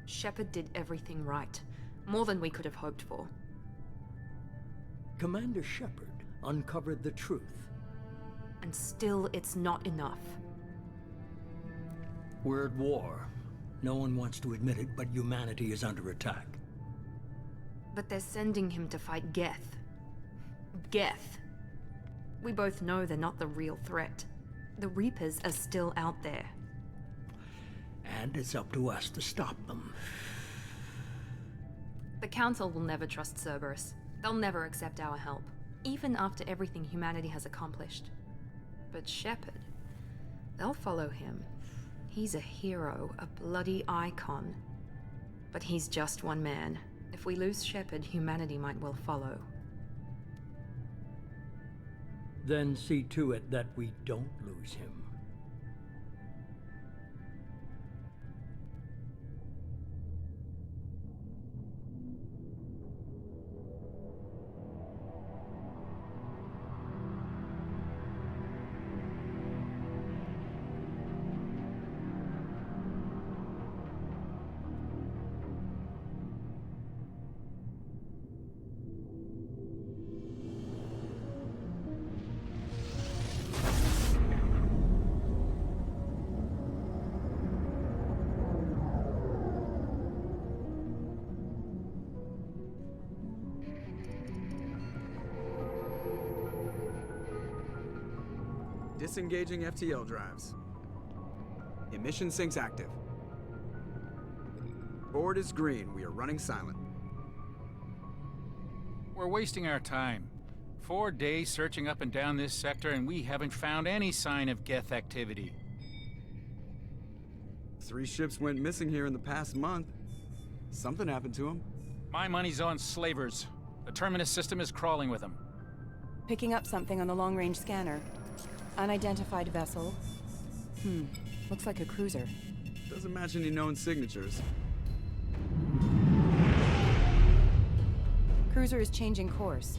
Shepard did everything right. More than we could have hoped for. Commander Shepard uncovered the truth. And still, it's not enough. We're at war. No one wants to admit it, but humanity is under attack. But they're sending him to fight Geth. Geth. We both know they're not the real threat. The Reapers are still out there. And it's up to us to stop them. The Council will never trust Cerberus. They'll never accept our help, even after everything humanity has accomplished. But Shepard, they'll follow him. He's a hero, a bloody icon. But he's just one man. If we lose Shepard, humanity might well follow. Then see to it that we don't lose him. Disengaging FTL drives. Emission sinks active. Board is green. We are running silent. We're wasting our time. 4 days searching up and down this sector, and we haven't found any sign of Geth activity. 3 ships went missing here in the past month. Something happened to them. My money's on slavers. The Terminus system is crawling with them. Picking up something on the long-range scanner. Unidentified vessel. Looks like a cruiser. Doesn't match any known signatures. Cruiser is changing course.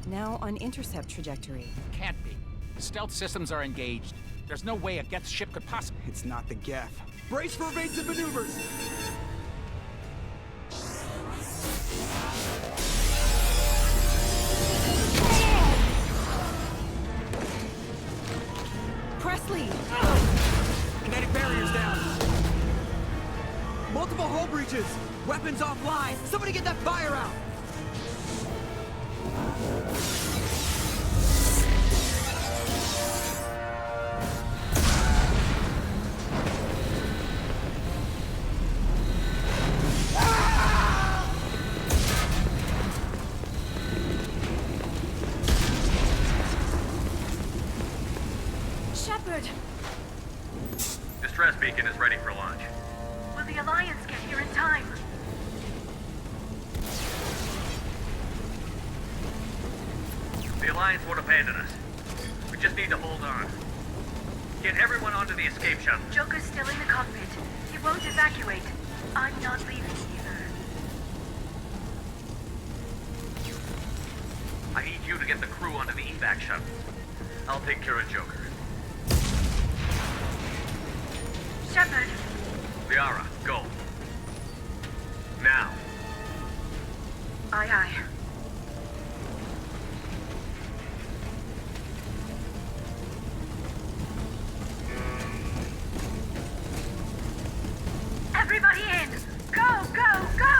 Now on intercept trajectory. Can't be. Stealth systems are engaged. There's no way a Geth ship could possibly... It's not the Geth. Brace for evasive maneuvers! Presley! Kinetic barriers down. Multiple hull breaches. Weapons offline. Somebody get that fire out. Shepard! Distress beacon is ready for launch. Will the Alliance get here in time? The Alliance won't abandon us. We just need to hold on. Get everyone onto the escape shuttle. Joker's still in the cockpit. He won't evacuate. I'm not leaving either. I need you to get the crew onto the evac shuttle. I'll take care of Joker. Shepard! Liara, go. Now. Aye, aye. Everybody in! Go, go, go!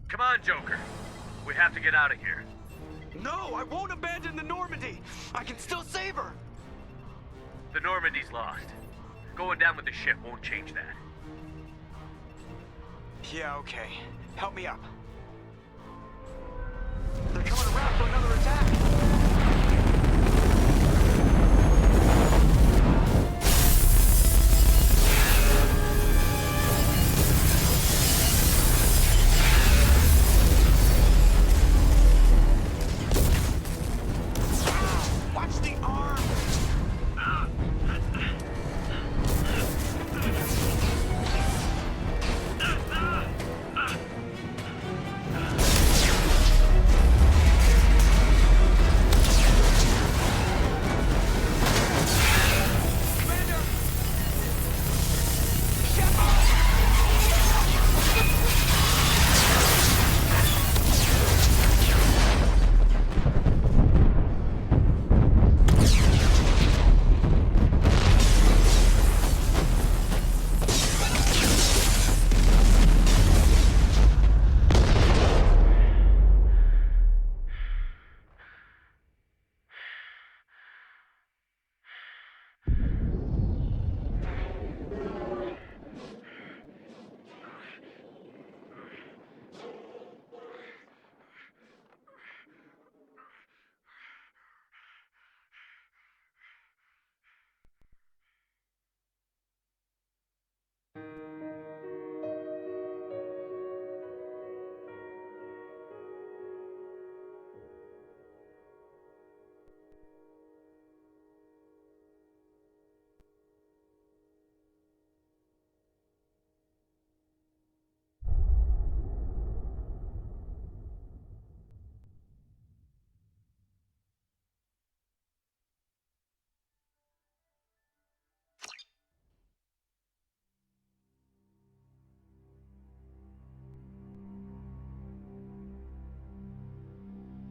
Come on, Joker. We have to get out of here. No, I won't abandon the Normandy. I can still save her. The Normandy's lost. Going down with the ship won't change that. Yeah, okay. Help me up. They're coming around for another attack. Watch the arm!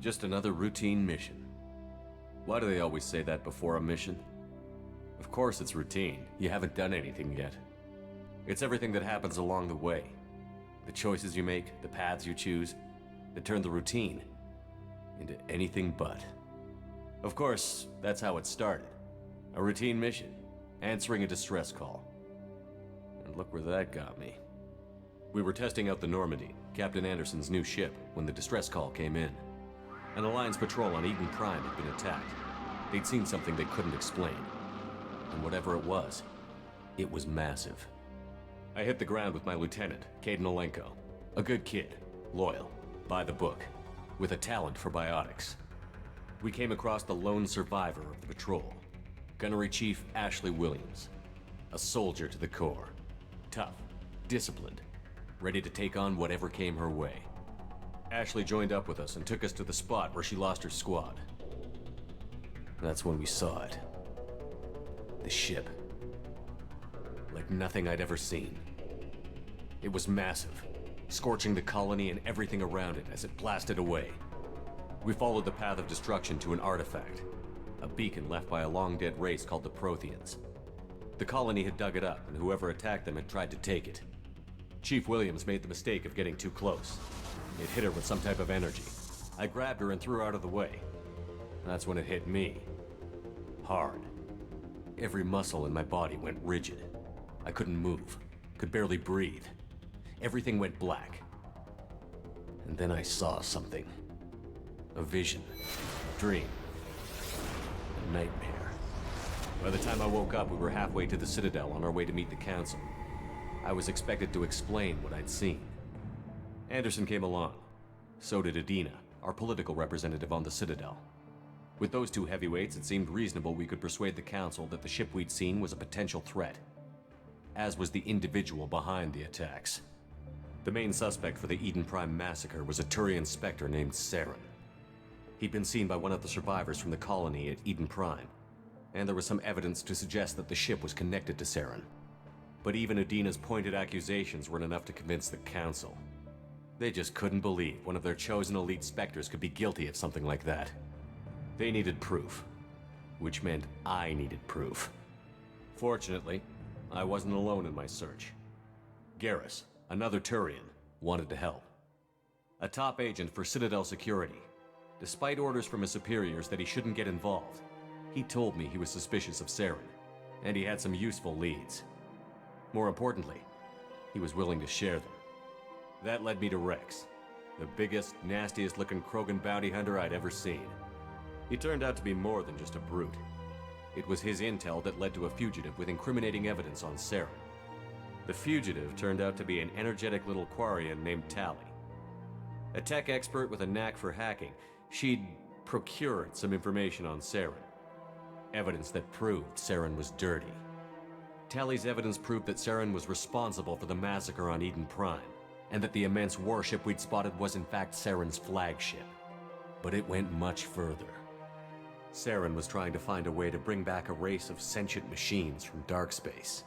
Just another routine mission. Why do they always say that before a mission? Of course it's routine. You haven't done anything yet. It's everything that happens along the way. The choices you make, the paths you choose, that turn the routine into anything but. Of course, that's how it started. A routine mission, answering a distress call. And look where that got me. We were testing out the Normandy, Captain Anderson's new ship, when the distress call came in. An Alliance patrol on Eden Prime had been attacked. They'd seen something they couldn't explain. And whatever it was massive. I hit the ground with my lieutenant, Caden Olenko. A good kid, loyal, by the book, with a talent for biotics. We came across the lone survivor of the patrol, Gunnery Chief Ashley Williams. A soldier to the core. Tough, disciplined, ready to take on whatever came her way. Ashley joined up with us and took us to the spot where she lost her squad. That's when we saw it. The ship. Like nothing I'd ever seen. It was massive, scorching the colony and everything around it as it blasted away. We followed the path of destruction to an artifact, a beacon left by a long-dead race called the Protheans. The colony had dug it up, and whoever attacked them had tried to take it. Chief Williams made the mistake of getting too close. It hit her with some type of energy. I grabbed her and threw her out of the way. That's when it hit me. Hard. Every muscle in my body went rigid. I couldn't move, could barely breathe. Everything went black. And then I saw something. A vision. A dream. A nightmare. By the time I woke up, we were halfway to the Citadel on our way to meet the Council. I was expected to explain what I'd seen. Anderson came along. So did Adina, our political representative on the Citadel. With those two heavyweights, it seemed reasonable we could persuade the Council that the ship we'd seen was a potential threat, as was the individual behind the attacks. The main suspect for the Eden Prime massacre was a Turian Spectre named Saren. He'd been seen by one of the survivors from the colony at Eden Prime, and there was some evidence to suggest that the ship was connected to Saren. But even Adina's pointed accusations weren't enough to convince the Council. They just couldn't believe one of their chosen elite Spectres could be guilty of something like that. They needed proof, which meant I needed proof. Fortunately, I wasn't alone in my search. Garrus, another Turian, wanted to help. a top agent for Citadel Security. Despite orders from his superiors that he shouldn't get involved, he told me he was suspicious of Saren, and he had some useful leads. More importantly, he was willing to share them. That led me to Rex, the biggest, nastiest looking Krogan bounty hunter I'd ever seen. He turned out to be more than just a brute. It was his intel that led to a fugitive with incriminating evidence on Saren. The fugitive turned out to be an energetic little Quarian named Tally. A tech expert with a knack for hacking, she'd procured some information on Saren. Evidence that proved Saren was dirty. Tally's evidence proved that Saren was responsible for the massacre on Eden Prime, and that the immense warship we'd spotted was in fact Saren's flagship. But it went much further. Saren was trying to find a way to bring back a race of sentient machines from dark space.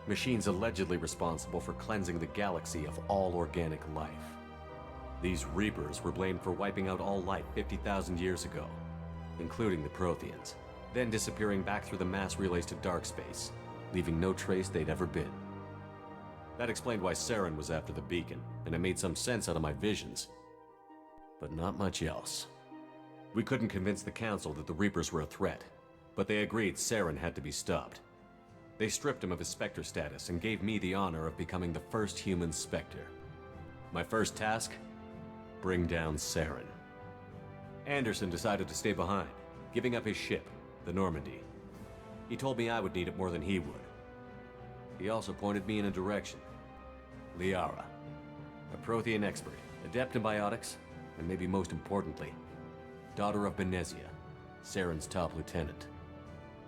Machines allegedly responsible for cleansing the galaxy of all organic life. These Reapers were blamed for wiping out all life 50,000 years ago, including the Protheans, then disappearing back through the mass relays to dark space, leaving no trace they'd ever been. That explained why Saren was after the beacon, and it made some sense out of my visions. But not much else. We couldn't convince the Council that the Reapers were a threat, but they agreed Saren had to be stopped. They stripped him of his Spectre status and gave me the honor of becoming the first human Spectre. My first task? Bring down Saren. Anderson decided to stay behind, giving up his ship, the Normandy. He told me I would need it more than he would. He also pointed me in a direction. Liara, a Prothean expert, adept in biotics, and maybe most importantly, daughter of Benezia, Saren's top lieutenant.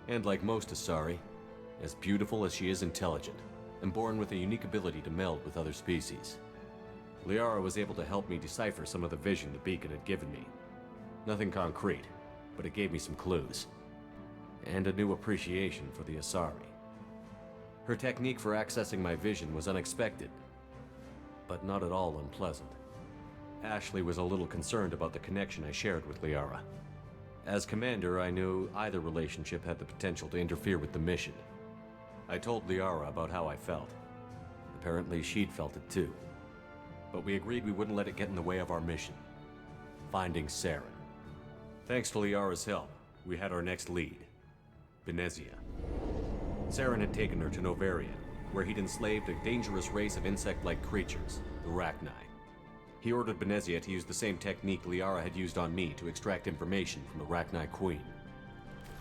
And like most Asari, as beautiful as she is intelligent, and born with a unique ability to meld with other species. Liara was able to help me decipher some of the vision the beacon had given me. Nothing concrete, but it gave me some clues. And a new appreciation for the Asari. Her technique for accessing my vision was unexpected, but not at all unpleasant. Ashley was a little concerned about the connection I shared with Liara. As commander, I knew either relationship had the potential to interfere with the mission. I told Liara about how I felt. Apparently, she'd felt it too. But we agreed we wouldn't let it get in the way of our mission. Finding Saren. Thanks to Liara's help, we had our next lead. Benezia. Saren had taken her to Novaria, where he'd enslaved a dangerous race of insect-like creatures, the Rachni. He ordered Benezia to use the same technique Liara had used on me to extract information from the Rachni Queen.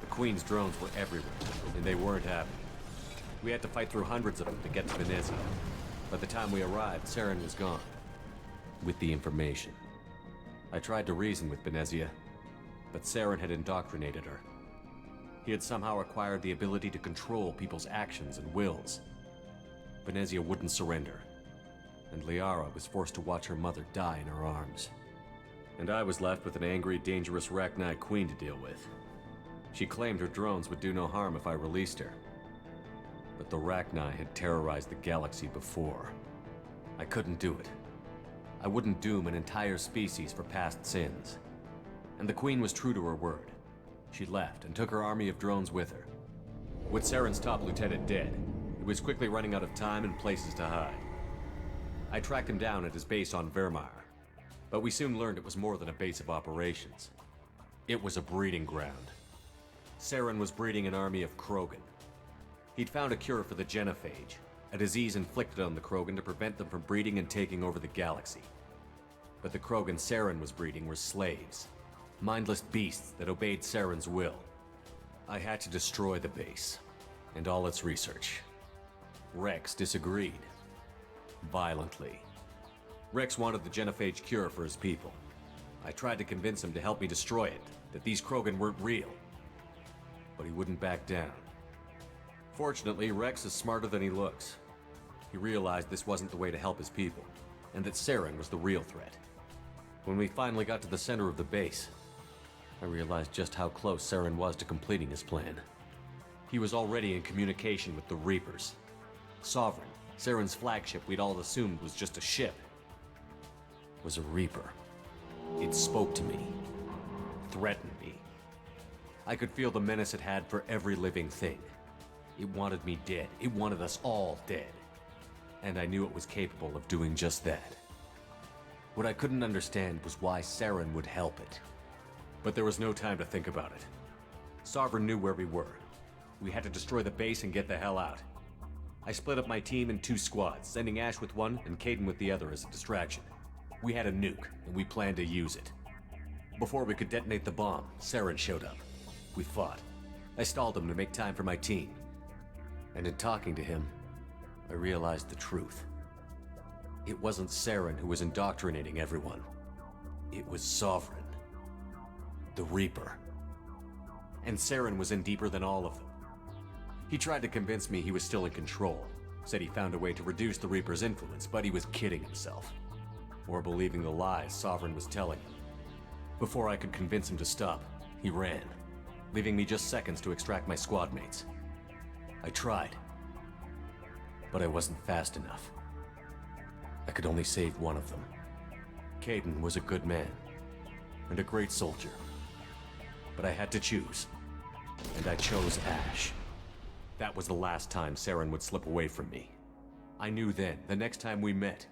The Queen's drones were everywhere, and they weren't happy. We had to fight through hundreds of them to get to Benezia. By the time we arrived, Saren was gone. With the information. I tried to reason with Benezia, but Saren had indoctrinated her. He had somehow acquired the ability to control people's actions and wills. Benezia wouldn't surrender, and Liara was forced to watch her mother die in her arms. And I was left with an angry, dangerous Rachni Queen to deal with. She claimed her drones would do no harm if I released her. But the Rachni had terrorized the galaxy before. I couldn't do it. I wouldn't doom an entire species for past sins. And the Queen was true to her word. She left and took her army of drones with her. With Saren's top lieutenant dead, he was quickly running out of time and places to hide. I tracked him down at his base on Vermeer, but we soon learned it was more than a base of operations. It was a breeding ground. Saren was breeding an army of Krogan. He'd found a cure for the genophage, a disease inflicted on the Krogan to prevent them from breeding and taking over the galaxy. But the Krogan Saren was breeding were slaves, mindless beasts that obeyed Saren's will. I had to destroy the base, and all its research. Rex disagreed. Violently. Rex wanted the genophage cure for his people. I tried to convince him to help me destroy it, that these Krogan weren't real. But he wouldn't back down. Fortunately, Rex is smarter than he looks. He realized this wasn't the way to help his people, and that Saren was the real threat. When we finally got to the center of the base, I realized just how close Saren was to completing his plan. He was already in communication with the Reapers. Sovereign, Saren's flagship we'd all assumed was just a ship, was a Reaper. It spoke to me, threatened me. I could feel the menace it had for every living thing. It wanted me dead. It wanted us all dead. And I knew it was capable of doing just that. What I couldn't understand was why Saren would help it. But there was no time to think about it. Sovereign knew where we were. We had to destroy the base and get the hell out. I split up my team in 2 squads, sending Ash with one and Caden with the other as a distraction. We had a nuke, and we planned to use it. Before we could detonate the bomb, Saren showed up. We fought. I stalled him to make time for my team. And in talking to him, I realized the truth. It wasn't Saren who was indoctrinating everyone. It was Sovereign. The Reaper. And Saren was in deeper than all of them. He tried to convince me he was still in control. Said he found a way to reduce the Reaper's influence, but he was kidding himself. Or believing the lies Sovereign was telling him. Before I could convince him to stop, he ran, leaving me just seconds to extract my squad mates. I tried, but I wasn't fast enough. I could only save one of them. Caden was a good man, and a great soldier. But I had to choose, and I chose Ash. That was the last time Saren would slip away from me. I knew then, the next time we met,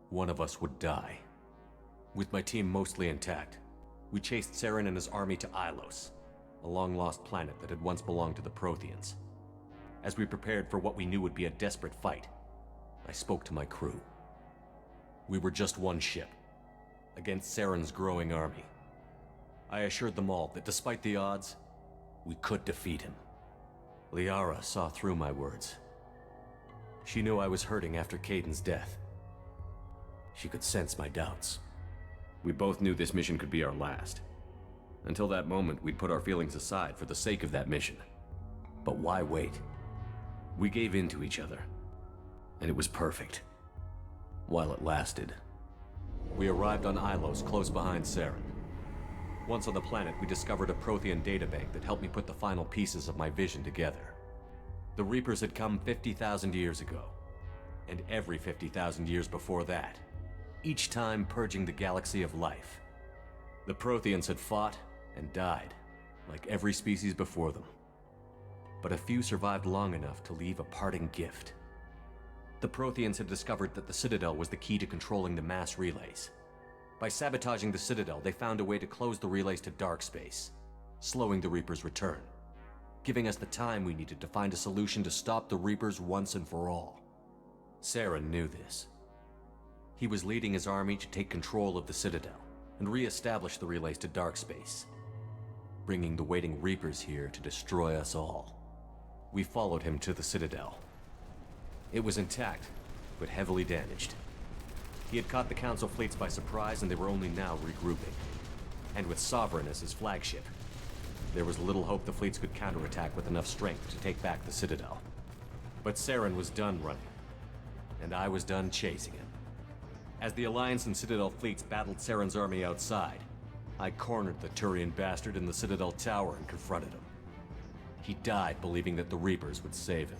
one of us would die. With my team mostly intact, we chased Saren and his army to Ilos, a long-lost planet that had once belonged to the Protheans. As we prepared for what we knew would be a desperate fight, I spoke to my crew. We were just one ship, against Saren's growing army. I assured them all that despite the odds, we could defeat him. Liara saw through my words. She knew I was hurting after Caden's death. She could sense my doubts. We both knew this mission could be our last. Until that moment, we'd put our feelings aside for the sake of that mission. But why wait? We gave in to each other, and it was perfect. While it lasted. We arrived on Ilos, close behind Saren. Once on the planet, we discovered a Prothean databank that helped me put the final pieces of my vision together. The Reapers had come 50,000 years ago, and every 50,000 years before that, each time purging the galaxy of life. The Protheans had fought and died, like every species before them. But a few survived long enough to leave a parting gift. The Protheans had discovered that the Citadel was the key to controlling the mass relays. By sabotaging the Citadel, they found a way to close the relays to dark space, slowing the Reaper's return, giving us the time we needed to find a solution to stop the Reapers once and for all. Saren knew this. He was leading his army to take control of the Citadel and re-establish the relays to dark space, bringing the waiting Reapers here to destroy us all. We followed him to the Citadel. It was intact, but heavily damaged. He had caught the Council fleets by surprise, and they were only now regrouping. And with Sovereign as his flagship, there was little hope the fleets could counterattack with enough strength to take back the Citadel. But Saren was done running, and I was done chasing him. As the Alliance and Citadel fleets battled Saren's army outside, I cornered the Turian bastard in the Citadel tower and confronted him. He died believing that the Reapers would save him.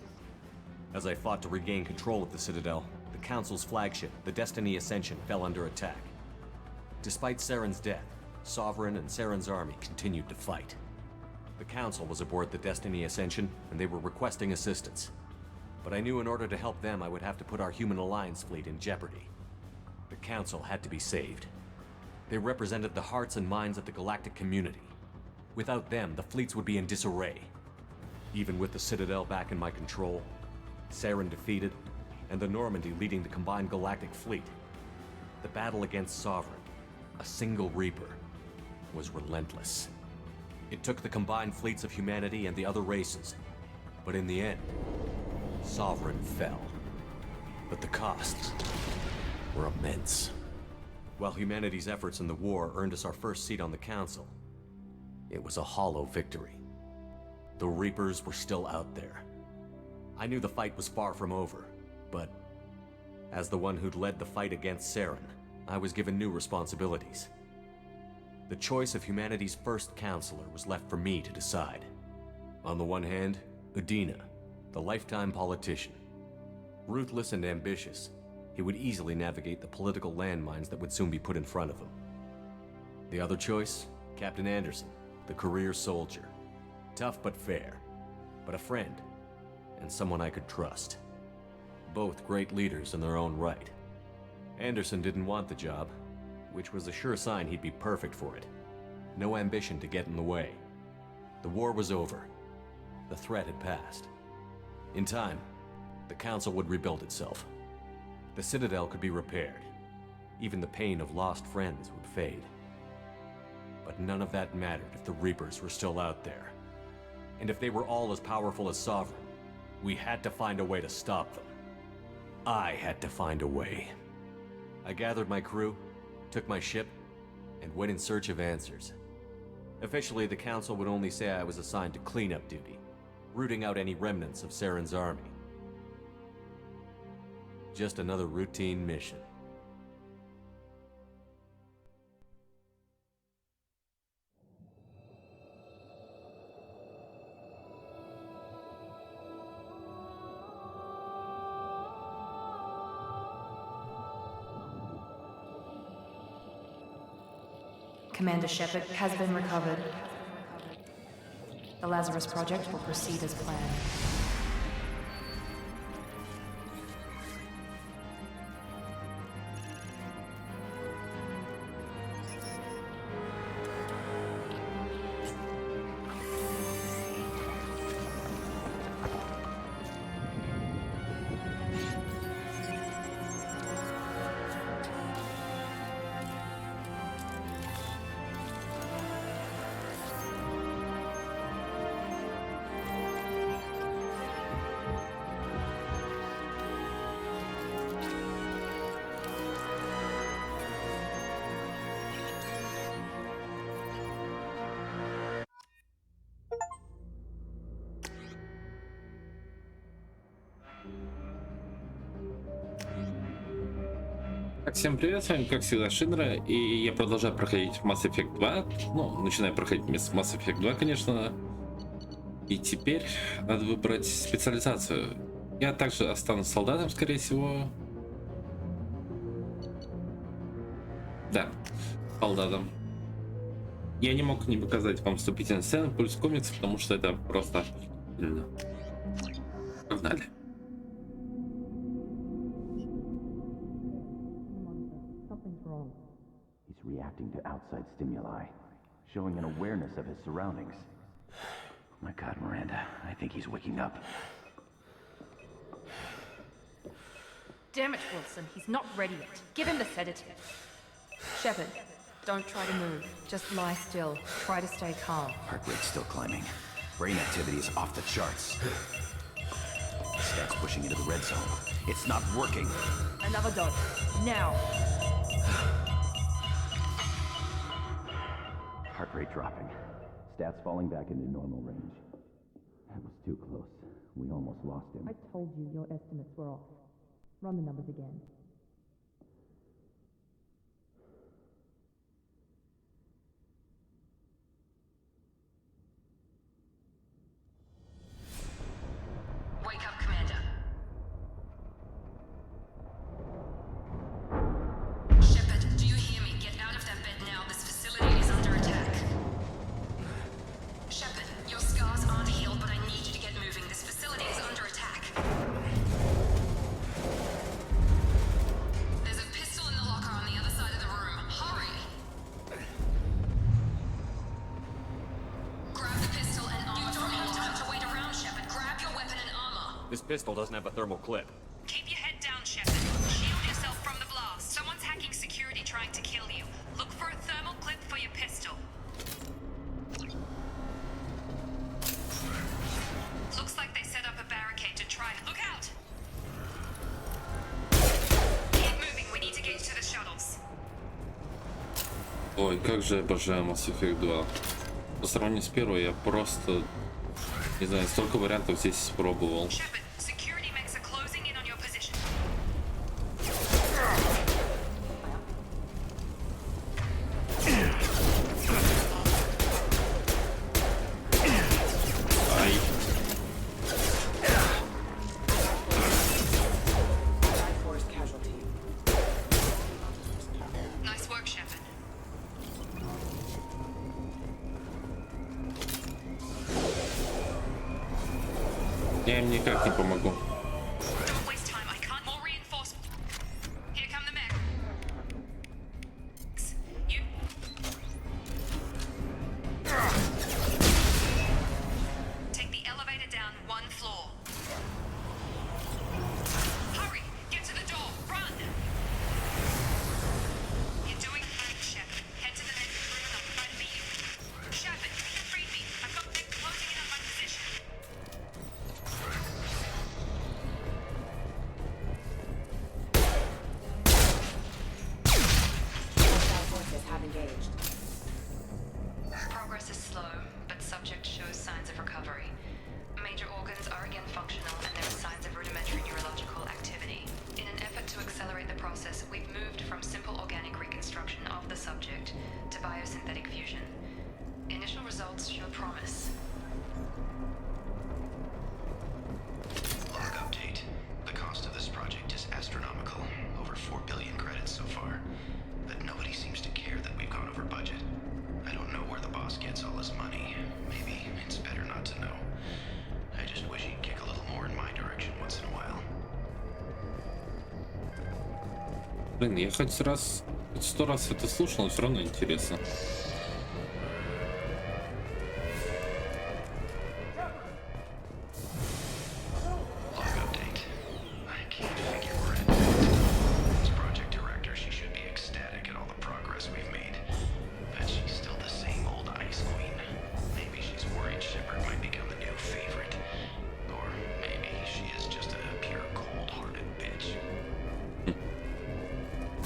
As I fought to regain control of the Citadel, the Council's flagship, the Destiny Ascension, fell under attack. Despite Saren's death, Sovereign and Saren's army continued to fight. The Council was aboard the Destiny Ascension, and they were requesting assistance. But I knew in order to help them, I would have to put our human Alliance fleet in jeopardy. The Council had to be saved. They represented the hearts and minds of the galactic community. Without them, the fleets would be in disarray. Even with the Citadel back in my control, Saren defeated, and the Normandy leading the combined galactic fleet, the battle against Sovereign, a single Reaper, was relentless. It took the combined fleets of humanity and the other races, but in the end, Sovereign fell. But the costs were immense. While humanity's efforts in the war earned us our first seat on the Council, it was a hollow victory. The Reapers were still out there. I knew the fight was far from over, but as the one who'd led the fight against Saren, I was given new responsibilities. The choice of humanity's first counselor was left for me to decide. On the one hand, Udina, the lifetime politician. Ruthless and ambitious, he would easily navigate the political landmines that would soon be put in front of him. The other choice, Captain Anderson, the career soldier. Tough but fair, but a friend, and someone I could trust. Both great leaders in their own right. Anderson didn't want the job, which was a sure sign he'd be perfect for it. No ambition to get in the way. The war was over. The threat had passed. In time, the Council would rebuild itself. The Citadel could be repaired. Even the pain of lost friends would fade. But none of that mattered if the Reapers were still out there. And if they were all as powerful as Sovereign, we had to find a way to stop them. I had to find a way. I gathered my crew, took my ship, and went in search of answers. Officially, the Council would only say I was assigned to cleanup duty, rooting out any remnants of Saren's army. Just another routine mission. Commander Shepard has been recovered. The Lazarus Project will proceed as planned. Всем привет, с вами как всегда Шинра, и я продолжаю проходить Mass Effect 2, ну, начинаю проходить Mass Effect 2, конечно, и теперь надо выбрать специализацию. Я также останусь солдатом, скорее всего. Да, солдатом. Я не мог не показать вам вступительную сцену, плюс комикс, потому что это просто... Погнали. He's reacting to outside stimuli, showing an awareness of his surroundings. Oh my God, Miranda, I think he's waking up. Damn it, Wilson, he's not ready yet. Give him the sedative. Shepard, don't try to move. Just lie still. Try to stay calm. Heart rate's still climbing. Brain activity is off the charts. Stats pushing into the red zone. It's not working. Another dose. Now. Heart rate dropping. Stats falling back into normal range. That was too close. We almost lost him. I told you your estimates were off. Run the numbers again. Wake up, Commander. Shepard, do you hear me? Get out of that bed now. This facility is under attack. Shepard, your scars aren't healed, but I need you to get moving. This facility is under attack. There's a pistol in the locker on the other side of the room. Hurry! Grab the pistol and armor. You don't have time to wait around, Shepard. Grab your weapon and armor. This pistol doesn't have a thermal clip. Keep your head down, Shepard. Shield yourself from the blast. Someone's hacking security trying to kill you. Look for a thermal clip for your pistol. Looks like they set up a barricade to try. Look out! Keep moving. We need to get to the shuttles. Ой, как же я обожаю Mass Effect 2. По сравнению с первой, я просто, не знаю, столько вариантов здесь испробовал. Shepard, security mechs are closing in on your position. Ай. Nice work, Shepard. Я им никак не помогу. Don't waste time. I can't. More reinforcements. Here come the mechs. engaged. Progress is slow, but subject shows signs of recovery. Major organs are again functional and there are signs of rudimentary neurological activity. In an effort to accelerate the process, we've moved from simple organic reconstruction of the subject to biosynthetic fusion. Initial results show promise. Log update. The cost of this project is astronomical. Over 4 billion credits so far. But nobody seems to care that we've gone over budget. I don't know where the boss gets all his money. Maybe it's better not to know. I just wish he'd kick a little more in my direction once in a while. Блин, я хоть 100 раз это слушал, но все равно интересно.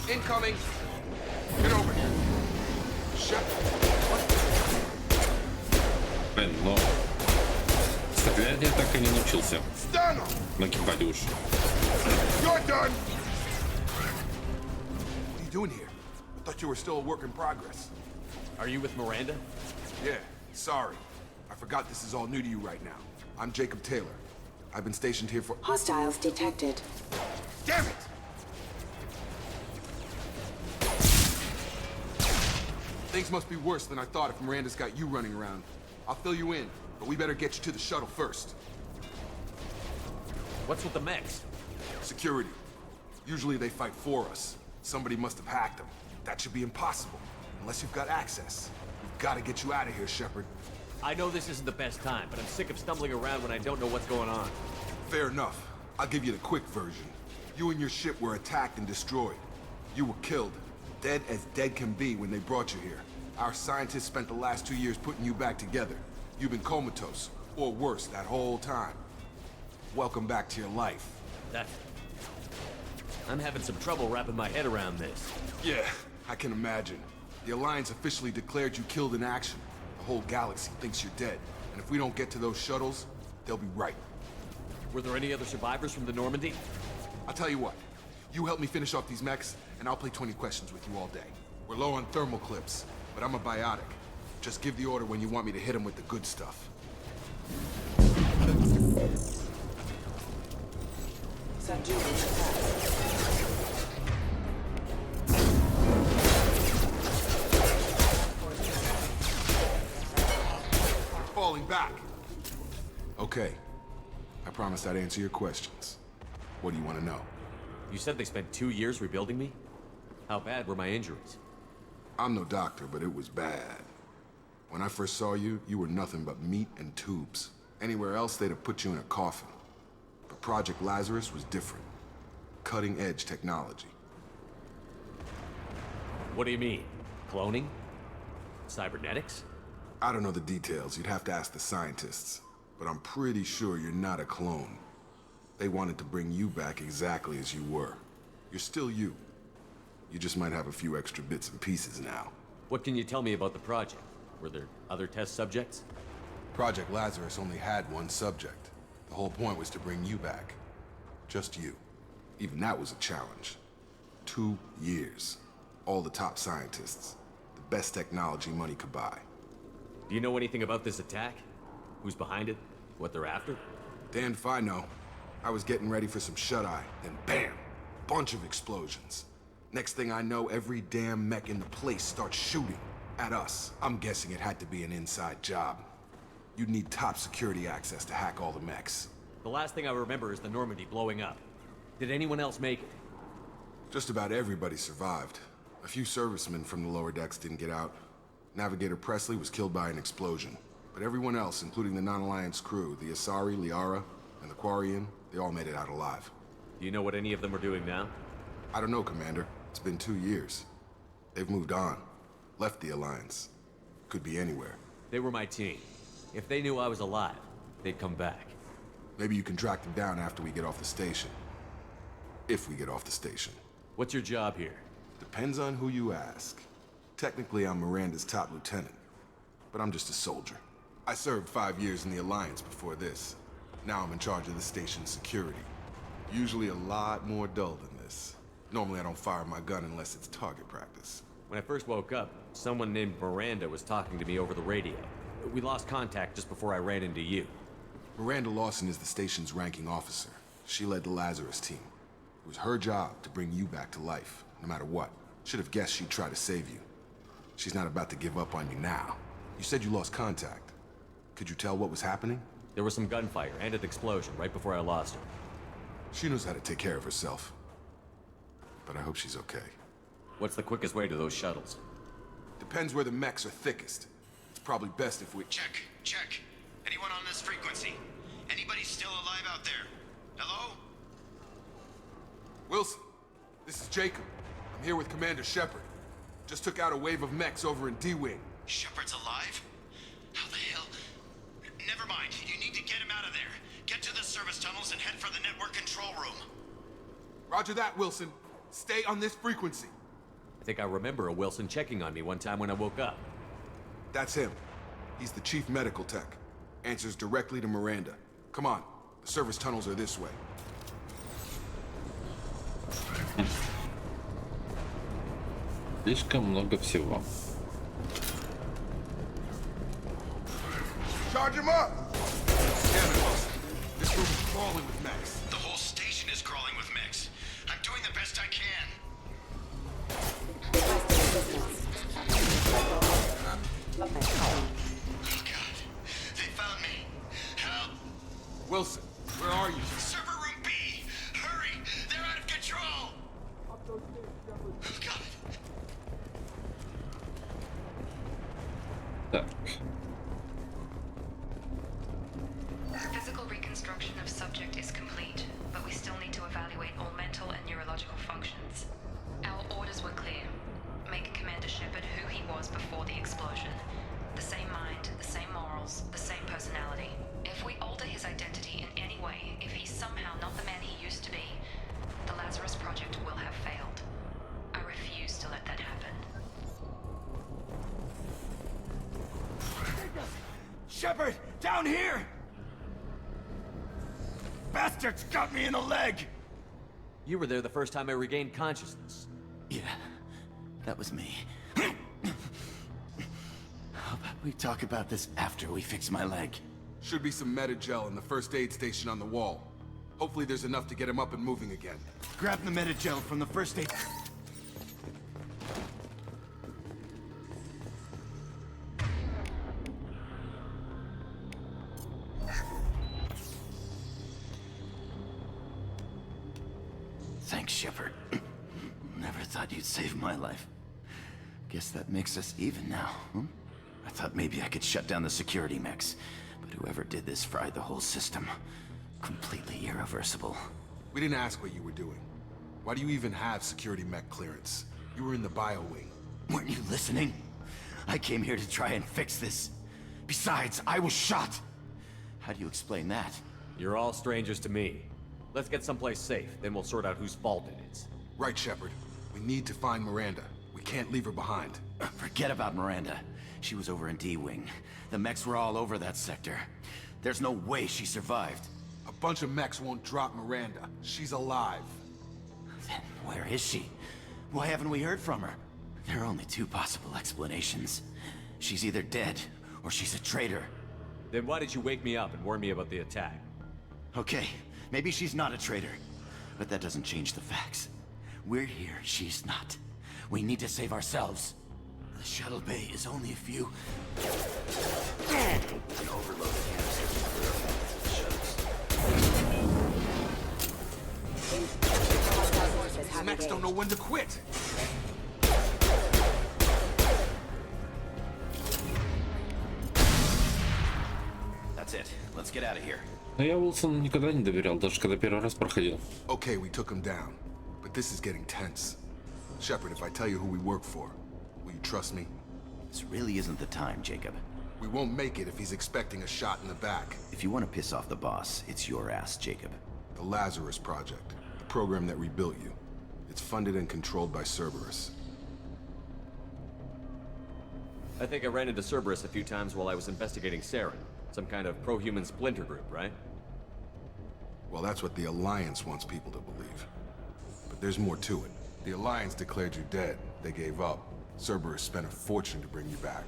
Incoming! Get over here. Shut. Блин, но стрелять я так и не научился. На кипаде уж. You're done! What are you doing here? I thought you were still a work in progress. Are you with Miranda? Yeah, sorry. I forgot this is all new to you right now. I'm Jacob Taylor. I've been stationed here for— Hostiles detected. Damn it! Things must be worse than I thought if Miranda's got you running around. I'll fill you in, but we better get you to the shuttle first. What's with the mechs? Security. Usually they fight for us. Somebody must have hacked them. That should be impossible, unless you've got access. We've got to get you out of here, Shepard. I know this isn't the best time, but I'm sick of stumbling around when I don't know what's going on. Fair enough. I'll give you the quick version. You and your ship were attacked and destroyed. You were killed. Dead as dead can be when they brought you here. Our scientists spent the last 2 years putting you back together. You've been comatose, or worse, that whole time. Welcome back to your life. I'm having some trouble wrapping my head around this. Yeah, I can imagine. The Alliance officially declared you killed in action. The whole galaxy thinks you're dead. And if we don't get to those shuttles, they'll be right. Were there any other survivors from the Normandy? I'll tell you what. You help me finish off these mechs, and I'll play 20 questions with you all day. We're low on thermal clips, but I'm a biotic. Just give the order when you want me to hit them with the good stuff. Falling back. Okay. I promised I'd answer your questions. What do you want to know? You said they spent 2 years rebuilding me? How bad were my injuries? I'm no doctor, but it was bad. When I first saw you, you were nothing but meat and tubes. Anywhere else, they'd have put you in a coffin. But Project Lazarus was different. Cutting-edge technology. What do you mean? Cloning? Cybernetics? I don't know the details. You'd have to ask the scientists. But I'm pretty sure you're not a clone. They wanted to bring you back exactly as you were. You're still you. You just might have a few extra bits and pieces now. What can you tell me about the project? Were there other test subjects? Project Lazarus only had one subject. The whole point was to bring you back. Just you. Even that was a challenge. 2 years. All the top scientists. The best technology money could buy. Do you know anything about this attack? Who's behind it? What they're after? Damned if I know. I was getting ready for some shut-eye, then bam! Bunch of explosions. Next thing I know, every damn mech in the place starts shooting at us. I'm guessing it had to be an inside job. You'd need top security access to hack all the mechs. The last thing I remember is the Normandy blowing up. Did anyone else make it? Just about everybody survived. A few servicemen from the lower decks didn't get out. Navigator Presley was killed by an explosion. But everyone else, including the non-Alliance crew, the Asari, Liara, and the Quarian, they all made it out alive. Do you know what any of them are doing now? I don't know, Commander. It's been 2 years. They've moved on. Left the Alliance. Could be anywhere. They were my team. If they knew I was alive, they'd come back. Maybe you can track them down after we get off the station. If we get off the station. What's your job here? Depends on who you ask. Technically, I'm Miranda's top lieutenant, but I'm just a soldier. I served 5 years in the Alliance before this. Now I'm in charge of the station's security. Usually a lot more dull than this. Normally I don't fire my gun unless it's target practice. When I first woke up, someone named Miranda was talking to me over the radio. We lost contact just before I ran into you. Miranda Lawson is the station's ranking officer. She led the Lazarus team. It was her job to bring you back to life, no matter what. Should have guessed she'd try to save you. She's not about to give up on you now. You said you lost contact. Could you tell what was happening? There was some gunfire and an explosion right before I lost her. She knows how to take care of herself. But I hope she's okay. What's the quickest way to those shuttles? Depends where the mechs are thickest. It's probably best if we... Check. Anyone on this frequency? Anybody still alive out there? Hello? Wilson, this is Jacob. I'm here with Commander Shepard. Just took out a wave of mechs over in D-Wing. Shepard's alive? How the hell? Never mind. You need to get him out of there. Get to the service tunnels and head for the network control room. Roger that, Wilson. Stay on this frequency. I think I remember a Wilson checking on me one time when I woke up. That's him. He's the chief medical tech. Answers directly to Miranda. Come on. The service tunnels are this way. Слишком много всего. Charge him up! Damn it, Wilson. This room is crawling with mechs. The whole station is crawling with mechs. I'm doing the best I can. Oh God. They found me. Help! Wilson, where are you? Server room B! Hurry! They're out of control! Oh God. Так. Physical reconstruction of subject is complete, but we still need to evaluate all mental and neurological functions. Our orders were clear. Make Commander Shepard who he was before the explosion. The same mind, the same morals, the same personality. If we alter his identity in any way, if he's somehow not the man he used to be, the Lazarus Project will have failed. I refuse to let that happen. Shepard, down here! Bastards got me in the leg! You were there the first time I regained consciousness. Yeah, that was me. How about we talk about this after we fix my leg? Should be some Medi-gel in the first aid station on the wall. Hopefully there's enough to get him up and moving again. Grab the Medi-gel from the first aid... Thanks, Shepard. Never thought you'd save my life. Guess that makes us even now, huh? I thought maybe I could shut down the security mechs, but whoever did this fried the whole system. Completely irreversible. We didn't ask what you were doing. Why do you even have security mech clearance? You were in the bio wing. Weren't you listening? I came here to try and fix this. Besides, I was shot. How do you explain that? You're all strangers to me. Let's get someplace safe, then we'll sort out whose fault it is. Right, Shepard. We need to find Miranda. We can't leave her behind. Forget about Miranda. She was over in D-Wing. The mechs were all over that sector. There's no way she survived. A bunch of mechs won't drop Miranda. She's alive. Then where is she? Why haven't we heard from her? There are only two possible explanations. She's either dead, or she's a traitor. Then why did you wake me up and warn me about the attack? Okay, maybe she's not a traitor. But that doesn't change the facts. We're here, she's not. We need to save ourselves. The shuttle bay is only a few... An overloaded These mechs don't know when to quit. That's it. Let's get out of here. Но я Уилсону никогда не доверял, даже когда первый раз проходил. Okay, we took him down. But this is getting tense. Shepard, if I tell you who we work for, will you trust me? This really isn't the time, Jacob. We won't make it if he's expecting a shot in the back. If you want to piss off the boss, it's your ass, Jacob. The Lazarus Project, the program that rebuilt you. It's funded and controlled by Cerberus. I think I ran into Cerberus a few times while I was investigating Saren. Some kind of pro-human splinter group, right? Well, that's what the Alliance wants people to believe. But there's more to it. The Alliance declared you dead. They gave up. Cerberus spent a fortune to bring you back.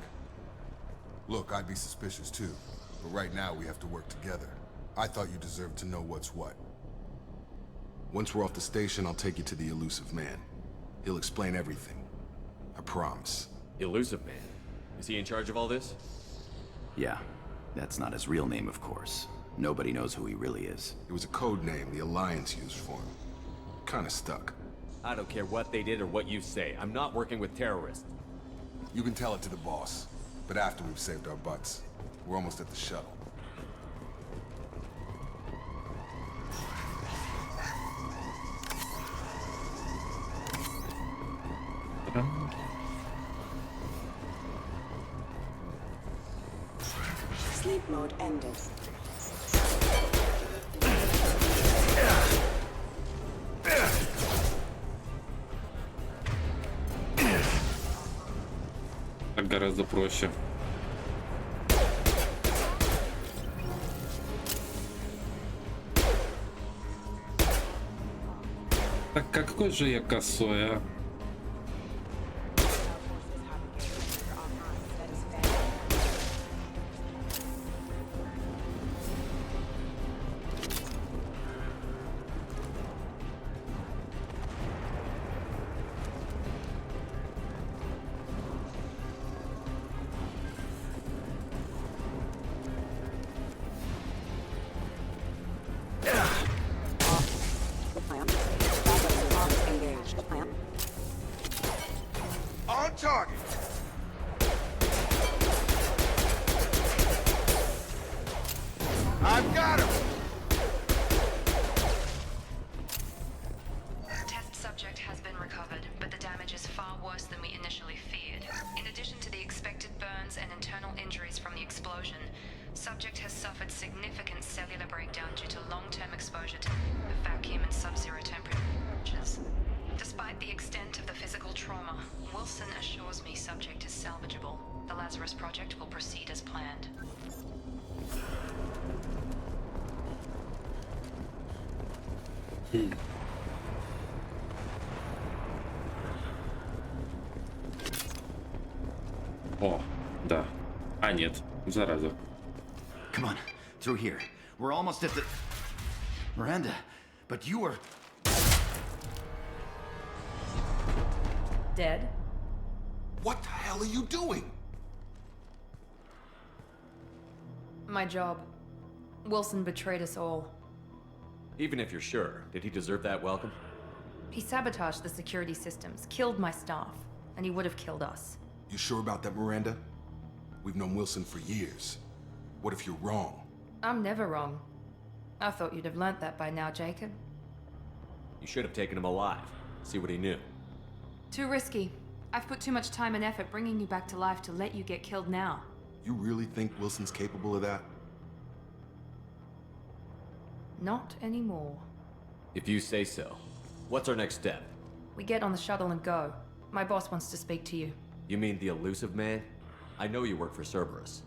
Look, I'd be suspicious too. But right now, we have to work together. I thought you deserved to know what's what. Once we're off the station, I'll take you to the Elusive Man. He'll explain everything. I promise. Elusive Man? Is he in charge of all this? Yeah. That's not his real name, of course. Nobody knows who he really is. It was a code name the Alliance used for him. Kinda stuck. I don't care what they did or what you say. I'm not working with terrorists. You can tell it to the boss. But after we've saved our butts. We're almost at the shuttle. Sleep mode ended. Так гораздо проще. Так какой же я косой, а? On target! I've got him! Test subject has been recovered, but the damage is far worse than we initially feared. In addition to the expected burns and internal injuries from the explosion, subject has suffered significant cellular breakdown due to long-term exposure to vacuum and sub-zero temperatures. Despite the extent of the physical trauma, Wilson assures me subject is salvageable. The Lazarus Project will proceed as planned. О, да. А, нет. Зараза. Come on, through here. We're almost at the... Miranda, but you were... Dead? What the hell are you doing? My job. Wilson betrayed us all. Even if you're sure, did he deserve that welcome? He sabotaged the security systems, killed my staff, and he would have killed us. You sure about that, Miranda? We've known Wilson for years. What if you're wrong? I'm never wrong. I thought you'd have learnt that by now, Jacob. You should have taken him alive. See what he knew. Too risky. I've put too much time and effort bringing you back to life to let you get killed now. You really think Wilson's capable of that? Not anymore. If you say so. What's our next step? We get on the shuttle and go. My boss wants to speak to you. You mean the Elusive Man? I know you work for Cerberus.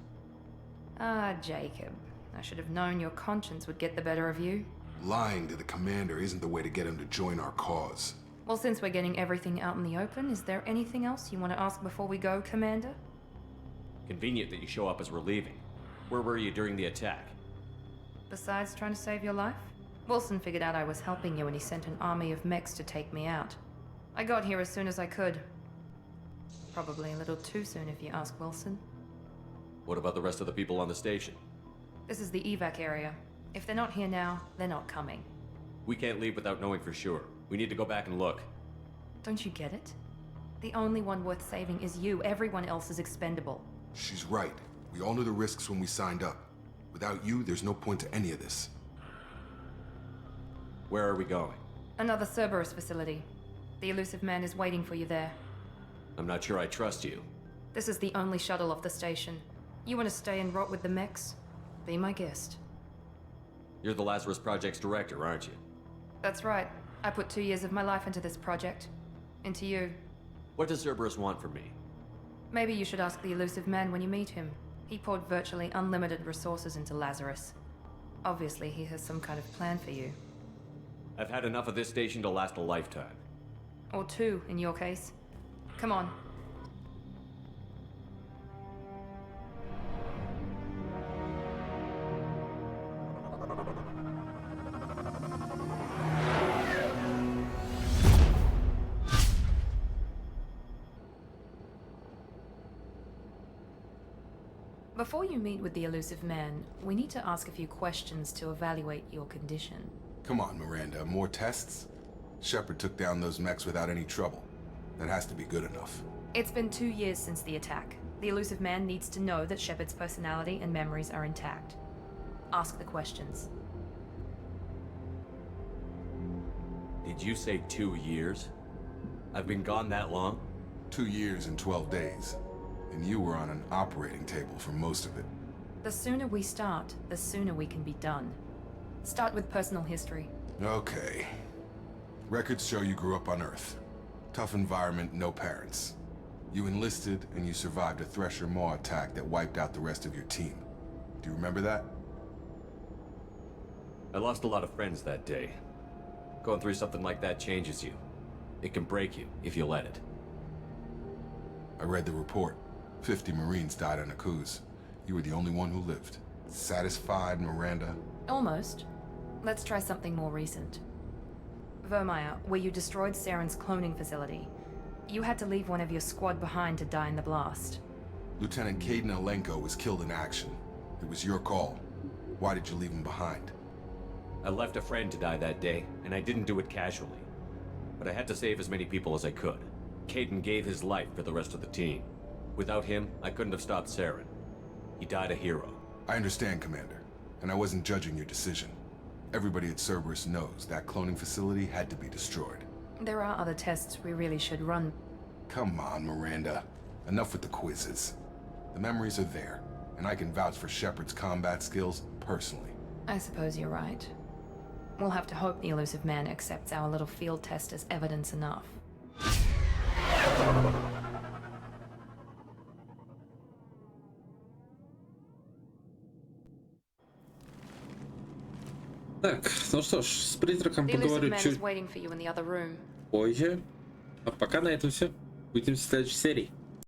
Ah, Jacob. I should have known your conscience would get the better of you. Lying to the commander isn't the way to get him to join our cause. Well, since we're getting everything out in the open, is there anything else you want to ask before we go, Commander? Convenient that you show up as we're leaving. Where were you during the attack? Besides trying to save your life? Wilson figured out I was helping you and he sent an army of mechs to take me out. I got here as soon as I could. Probably a little too soon if you ask Wilson. What about the rest of the people on the station? This is the evac area. If they're not here now, they're not coming. We can't leave without knowing for sure. We need to go back and look. Don't you get it? The only one worth saving is you. Everyone else is expendable. She's right. We all knew the risks when we signed up. Without you, there's no point to any of this. Where are we going? Another Cerberus facility. The Elusive Man is waiting for you there. I'm not sure I trust you. This is the only shuttle off the station. You want to stay and rot with the mechs? Be my guest. You're the Lazarus Project's director, aren't you? That's right. I put 2 years of my life into this project. Into you. What does Cerberus want from me? Maybe you should ask the elusive man when you meet him. He poured virtually unlimited resources into Lazarus. Obviously, he has some kind of plan for you. I've had enough of this station to last a lifetime. Or two, in your case. Come on. Before you meet with the elusive man, we need to ask a few questions to evaluate your condition. Come on, Miranda, more tests? Shepard took down those mechs without any trouble. That has to be good enough. It's been 2 years since the attack. The elusive man needs to know that Shepard's personality and memories are intact. Ask the questions. Did you say 2 years? I've been gone that long? 2 years and 12 days. And you were on an operating table for most of it. The sooner we start, the sooner we can be done. Start with personal history. Okay. Records show you grew up on Earth. Tough environment, no parents. You enlisted and you survived a Thresher Maw attack that wiped out the rest of your team. Do you remember that? I lost a lot of friends that day. Going through something like that changes you. It can break you if you let it. I read the report. 50 Marines died on Akuz. You were the only one who lived. Satisfied, Miranda? Almost. Let's try something more recent. Vermeer, where you destroyed Saren's cloning facility. You had to leave one of your squad behind to die in the blast. Lieutenant Caden Alenko was killed in action. It was your call. Why did you leave him behind? I left a friend to die that day, and I didn't do it casually. But I had to save as many people as I could. Caden gave his life for the rest of the team. Without him, I couldn't have stopped Saren. He died a hero. I understand, Commander, and I wasn't judging your decision. Everybody at Cerberus knows that cloning facility had to be destroyed. There are other tests we really should run. Come on, Miranda. Enough with the quizzes. The memories are there, and I can vouch for Shepard's combat skills personally. I suppose you're right. We'll have to hope the elusive man accepts our little field test as evidence enough. Так, ну что ж, с призраком The поговорю elusive man чуть is waiting for you in the other room. позже. А пока на этом все. Увидимся в следующей серии.